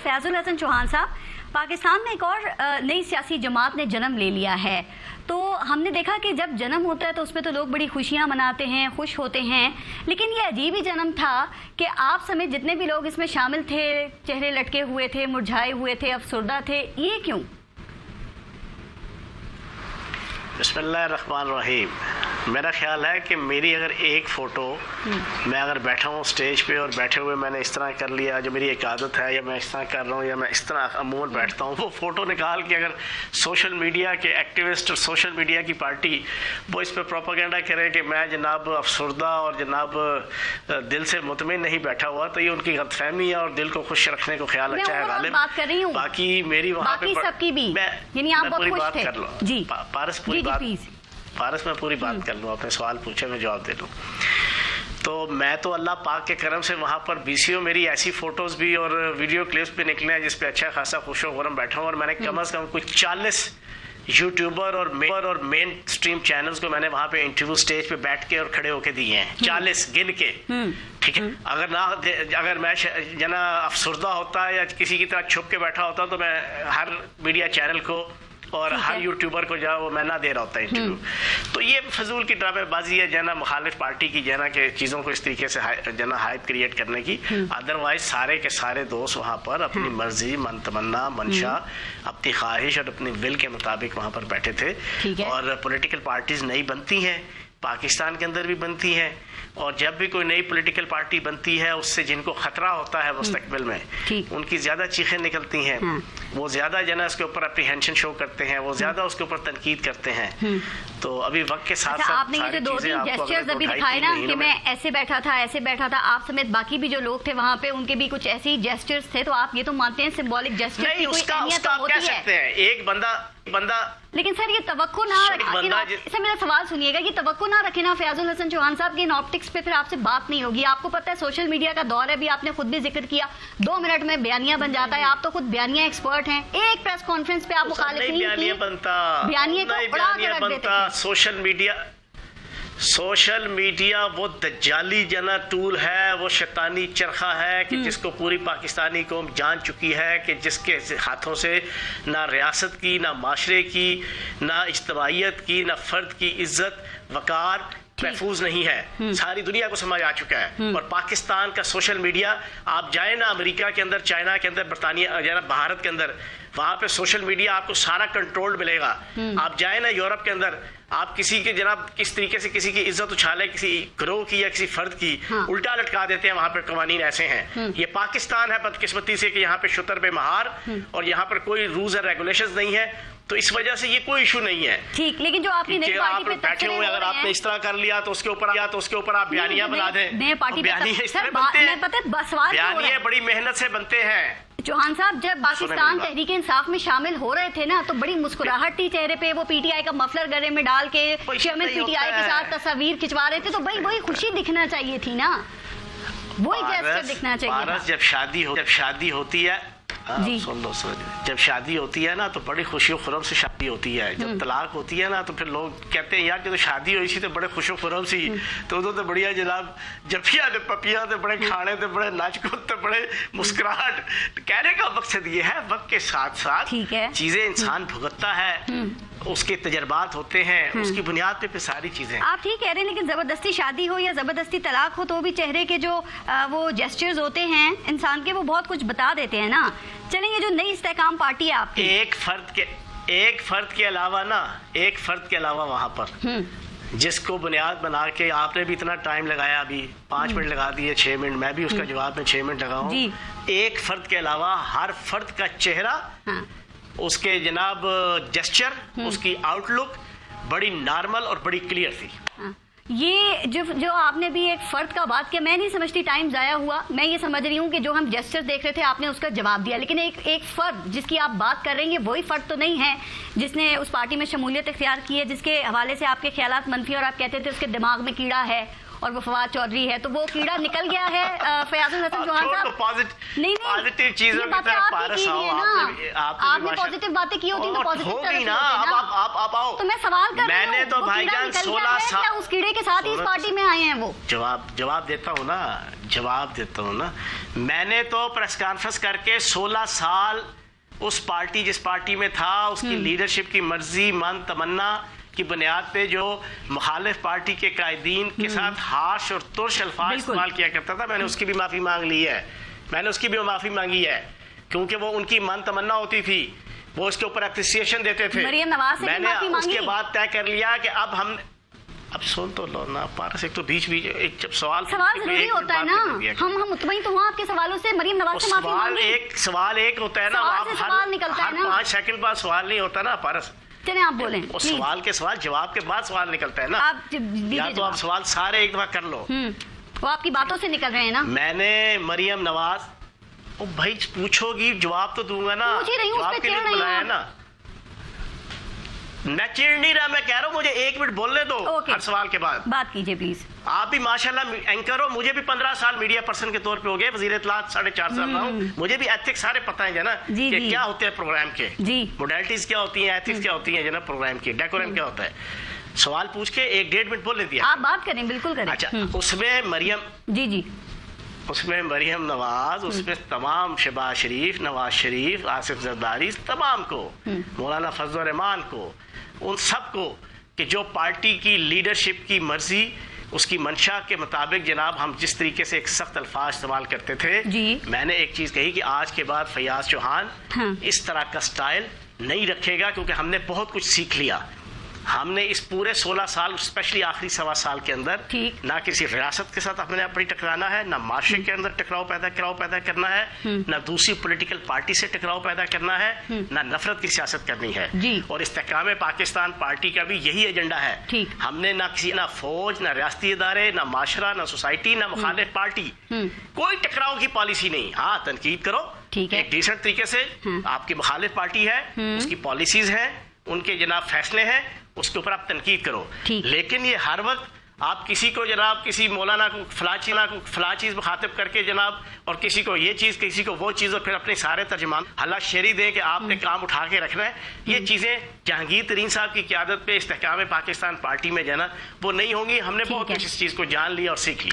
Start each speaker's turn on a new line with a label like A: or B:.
A: फैजुल हसन चौहान साहब, पाकिस्तान में एक और नई सियासी जमात ने जन्म ले लिया है। तो हमने देखा कि जब जन्म होता है तो उसमें तो लोग बड़ी खुशियां मनाते हैं, खुश होते हैं, लेकिन ये अजीब ही जन्म था कि आप समेत जितने भी लोग इसमें शामिल थे चेहरे लटके हुए थे, मुरझाए हुए थे, अफसरदा थे। ये क्यों?
B: बिस्मिल्लाहिर्रहमानिर्रहीम। मेरा ख्याल है कि मेरी अगर एक फ़ोटो मैं अगर बैठा हूँ स्टेज पे और बैठे हुए मैंने इस तरह कर लिया, जो मेरी एक आदत है, या मैं इस तरह कर रहा हूँ, या मैं इस तरह अमूमन बैठता हूँ, वो फ़ोटो निकाल के अगर सोशल मीडिया के एक्टिविस्ट और सोशल मीडिया की पार्टी वो इस पर प्रोपागेंडा करे कि मैं जनाब अफसरदा और जनाब दिल से मुतमिन नहीं बैठा हुआ, तो ये उनकी गलतफहमी है और दिल को खुश रखने को ख्याल अच्छा है गालिब। बाकी मेरी वहाँ पे पूरी बात कर लो जी, पारस में पूरी बात कर लूँ, आपने सवाल पूछे मैं जवाब दे दूँ। तो मैं तो अल्लाह पाक के करम से वहाँ पर बीसीओ मेरी ऐसी फ़ोटोज़ भी और वीडियो क्लिप्स भी निकले हैं जिस पे अच्छा खासा खुश खुरम बैठा हूँ, और मैंने कम से कम कुछ 40 यूट्यूबर और मेन स्ट्रीम चैनल्स को मैंने वहाँ पे इंटरव्यू स्टेज पे बैठ के और खड़े होके दिए हैं, 40 गिन के। ठीक है, अगर मैं जना अफसरदा होता है या किसी की तरह छुप के बैठा होता तो मैं हर मीडिया चैनल को और हर यूट्यूबर को जो वो मैं ना दे रहा होता इंटरव्यू। तो ये फजूल की ड्रामेबाजी है जना मुखालिफ पार्टी की, जना के चीज़ों को इस तरीके से जना हाइप क्रिएट करने की। अदरवाइज सारे के सारे दोस्त वहाँ पर अपनी मर्जी, मन तमन्ना, मंशा, अपनी ख्वाहिश और अपनी विल के मुताबिक वहाँ पर बैठे थे। और पॉलिटिकल पार्टीज नई बनती हैं, पाकिस्तान के अंदर भी बनती हैं, और जब भी कोई नई पॉलिटिकल पार्टी बनती है उससे जिनको खतरा होता है मुस्तकबिल में, उनकी ज्यादा चीखें निकलती हैं, वो ज्यादा जना उसके ऊपर अप्रीहेंशन शो करते हैं, वो ज्यादा उसके ऊपर तनकीद करते हैं। तो अभी वक्त के साथ साथ
A: आपने ये जो 2-3 जेस्चर्स अभी दिखाए ना कि मैं ऐसे बैठा था, ऐसे बैठा था, आप समेत बाकी भी जो लोग थे वहाँ पे उनके भी कुछ ऐसे ही जेस्चर्स थे, तो आप ये तो मानते हैं सिंबॉलिक जेस्चर की कोई अहमियत होती है?
B: एक बंदा
A: लेकिन सर ये तवक्को ना रखे, सर मेरा सवाल सुनिएगा, ये तवक्को ना रखे ना फैजुल हसन चौहान साहब की इन ऑप्टिक्स पे फिर आपसे बात नहीं होगी। आपको पता है सोशल मीडिया का दौर है, भी आपने खुद भी जिक्र किया, 2 मिनट में बयानिया बन जाता है। आप तो खुद बयानिया एक्सपर्ट हैं, एक प्रेस कॉन्फ्रेंस पे आप मुखालिफ नहीं
B: बयानिया बनता,
A: बयानिया को उड़ा के रख देते थे।
B: सोशल मीडिया वो दज्जाली जना टूल है, वो शैतानी चरखा है कि जिसको पूरी पाकिस्तानी कौम जान चुकी है कि जिसके हाथों से ना रियासत की, ना माशरे की, ना इज्तमाइयत की, ना फर्द की इज्जत वकार महफूज नहीं है। सारी दुनिया को समझ आ चुका है। और पाकिस्तान का सोशल मीडिया, आप जाए ना अमेरिका के अंदर, चाइना के अंदर, बरतानिया, भारत के अंदर, वहां पे सोशल मीडिया आपको सारा कंट्रोल्ड मिलेगा। आप जाए ना यूरोप के अंदर, आप किसी के जनाब किस तरीके से किसी की इज्जत उछाले, किसी ग्रोह की या किसी फर्द की, उल्टा लटका देते हैं। वहां पे कवानीन ऐसे हैं। ये पाकिस्तान है बदकिस्मती से कि यहाँ पे शुतर बेमहार और यहाँ पर कोई रूल्स एंड रेगुलेशंस नहीं है, तो इस वजह से ये कोई इशू नहीं है।
A: ठीक, लेकिन जो आपने नई पार्टी पे
B: बैठे हुए, अगर आपने इस तरह कर लिया तो उसके ऊपर आप बयानिया बना दें।
A: नई पार्टी बयानिया
B: बड़ी मेहनत से बनते हैं।
A: चौहान साहब, जब पाकिस्तान तहरीक इंसाफ में शामिल हो रहे थे ना, तो बड़ी मुस्कुराहट थी चेहरे पे, वो पीटीआई का मफलर गले में डाल के शामिल पीटीआई के साथ तस्वीर खिंचवा रहे थे, तो भाई वही खुशी दिखना चाहिए थी ना, वही जेस्चर दिखना चाहिए।
B: जब शादी होती है, सुन लो, जब शादी होती है ना तो बड़ी खुशी खुरम से शादी होती है। जब तलाक होती है ना तो फिर लोग कहते हैं यार कि तो शादी हुई सी तो बड़े खुशो खुरम सी, तो उदो तो बढ़िया जनाब जफिया दे पपिया ते बड़े खाने ते बड़े नाच कूद ते बड़े मुस्कुराहट। कहने का मकसद ये है वक्त के साथ साथ चीजें इंसान भुगतता है, उसके तजर्बात होते हैं, उसकी बुनियाद पे सारी चीजें।
A: आप ठीक कह रहे हैं, लेकिन जबरदस्ती शादी हो या जबरदस्ती तलाक हो तो भी चेहरे के जो वो जेस्चर्स होते हैं इंसान के, वो बहुत कुछ बता देते हैं ना। चलेंगे, जो नई इस्तेकाम पार्टी है आपकी, एक फर्द के अलावा वहां पर जिसको बुनियाद बना के आपने भी इतना टाइम लगाया, अभी 5 मिनट लगा दिए, 6 मिनट, मैं भी उसका जवाब में 6 मिनट लगाऊं। एक फर्द के अलावा हर फर्द का चेहरा, उसके जनाब जेस्चर, उसकी आउटलुक बड़ी नॉर्मल और बड़ी क्लियर थी। ये जो आपने भी एक फर्द का बात किया, मैं नहीं समझती टाइम जाया हुआ। मैं ये समझ रही हूँ कि जो हम जेस्चर देख रहे थे आपने उसका जवाब दिया, लेकिन एक फर्द जिसकी आप बात कर रही हैं वही फर्द तो नहीं है जिसने उस पार्टी में शमूलियत इख्तियार की है, जिसके हवाले से आपके ख्यालात मनफी और आप कहते थे उसके दिमाग में कीड़ा है और वो फवाद चौधरी है, तो वो कीड़ा निकल गया है। फयाजुल हसन चौहान साहब, नहीं
B: पॉजिटिव चीजों की तरफ पारस आओ,
A: आपने पॉजिटिव बातें की होती तो पॉजिटिव
B: होगी ना। आप आओ,
A: तो मैं सवाल कर रही हूं,
B: मैंने तो भाईजान 16 साल
A: उस कीड़े के साथ ही इस पार्टी में आए हैं। वो
B: जवाब देता हूँ ना, जवाब देता हूँ ना, मैंने तो प्रेस कॉन्फ्रेंस करके 16 साल उस पार्टी, जिस पार्टी में था, उसकी लीडरशिप की मर्जी, मन, तमन्ना की बुनियाद पे जो मुखालिफ पार्टी के कायदीन के साथ हाश और तुर्श अल्फाज इस्तेमाल किया करता था, मैंने उसकी भी माफ़ी मांग ली है। मैंने उसकी भी माफ़ी मांगी है, क्योंकि वो उनकी मन तमन्ना होती थी, वो उसके ऊपर अप्रिसिएशन देते थे।
A: मरियम नवाज से
B: मैंने
A: माफी मांगी?
B: उसके बाद तय कर लिया कि अब सुन तो लो ना पारस, एक तो बीच एक जब सवाल
A: जरूरी होता है ना, हम मुतमईन तो हुआ आपके सवालों से। मरियम नवाज से माफी मांगी?
B: सवाल एक होता है ना,
A: सवाल निकलता है ना,
B: 5 सेकंड बाद सवाल नहीं होता ना पारस।
A: चले आप बोलें।
B: सवाल के सवाल जवाब के बाद सवाल निकलता है ना,
A: आप
B: या तो आप सवाल सारे एक दफा कर लो।
A: वो आपकी बातों से निकल रहे हैं ना।
B: मैंने मरियम नवाज, ओ भाई पूछोगी जवाब तो दूंगा ना,
A: पूछ ही रही हूं, उस पे
B: जवाब के लिए
A: चिढ़ रही
B: बुलाया
A: हूं।
B: ना। मैं चिढ़ नहीं रहा, मैं कह रहा हूँ मुझे 1 मिनट बोलने दो हर सवाल के बाद।
A: बात कीजिए प्लीज।
B: आप भी माशाल्लाह एंकर हो, मुझे भी 15 साल मीडिया पर्सन के तौर पे हो गए, वजीर इत्तलात 4.5 साल रहा हूँ, मुझे भी एथिक्स सारे पता है जना, कि क्या होते हैं प्रोग्राम के, मोडेलिटीज क्या होती हैं, एथिक्स क्या होती हैं जना, प्रोग्राम की डेकोरम क्या होता है। सवाल पूछ के 1-1.5 मिनट बोलने दिया।
A: आप बात करें, बिल्कुल करें।
B: अच्छा, उसमें मरियम नवाज, उसमें तमाम शहबाज शरीफ, नवाज शरीफ, आसिफ जरदारी, तमाम को, मौलाना फजल रहमान को, उन सब को, कि जो पार्टी की लीडरशिप की मर्जी, उसकी मंशा के मुताबिक जनाब हम जिस तरीके से एक सख्त अल्फाज इस्तेमाल करते थे, मैंने एक चीज़ कही कि आज के बाद फैयाज चौहान इस तरह का स्टाइल नहीं रखेगा, क्योंकि हमने बहुत कुछ सीख लिया। हमने इस पूरे 16 साल, स्पेशली आखिरी 1.25 साल के अंदर, ना किसी रियासत के साथ अपने अपनी टकराना है, ना माशरे के अंदर टकराव पैदा करना है, ना दूसरी पॉलिटिकल पार्टी से टकराव पैदा करना है, ना नफरत की सियासत करनी है। और इस्तेकाम पाकिस्तान पार्टी का भी यही एजेंडा है। हमने ना फौज, ना रियासती इदारे, ना माशरा, ना सोसाइटी, ना मुखालिफ पार्टी, कोई टकराव की पॉलिसी नहीं। हाँ, तनकीद करो एक डिसेंट तरीके से, आपकी मुखालिफ पार्टी है, उसकी पॉलिसीज है, उनके जनाब फैसले हैं, उसके ऊपर आप तनकीद करो। लेकिन ये हर वक्त आप किसी को जनाब, किसी मौलाना को फला चीज़ मुखातिब करके जनाब, और किसी को ये चीज़, किसी को वो चीज़, और फिर अपने सारे तर्जमान हल्ला शेरी दें कि आपने काम उठा के रखना है, ये चीज़ें जहांगीर तरीन साहब की क़यादत पे इस्तेहकाम पाकिस्तान पार्टी में जाना वो नहीं होंगी। हमने बहुत कुछ इस चीज़ को जान लिया और सीख लिया।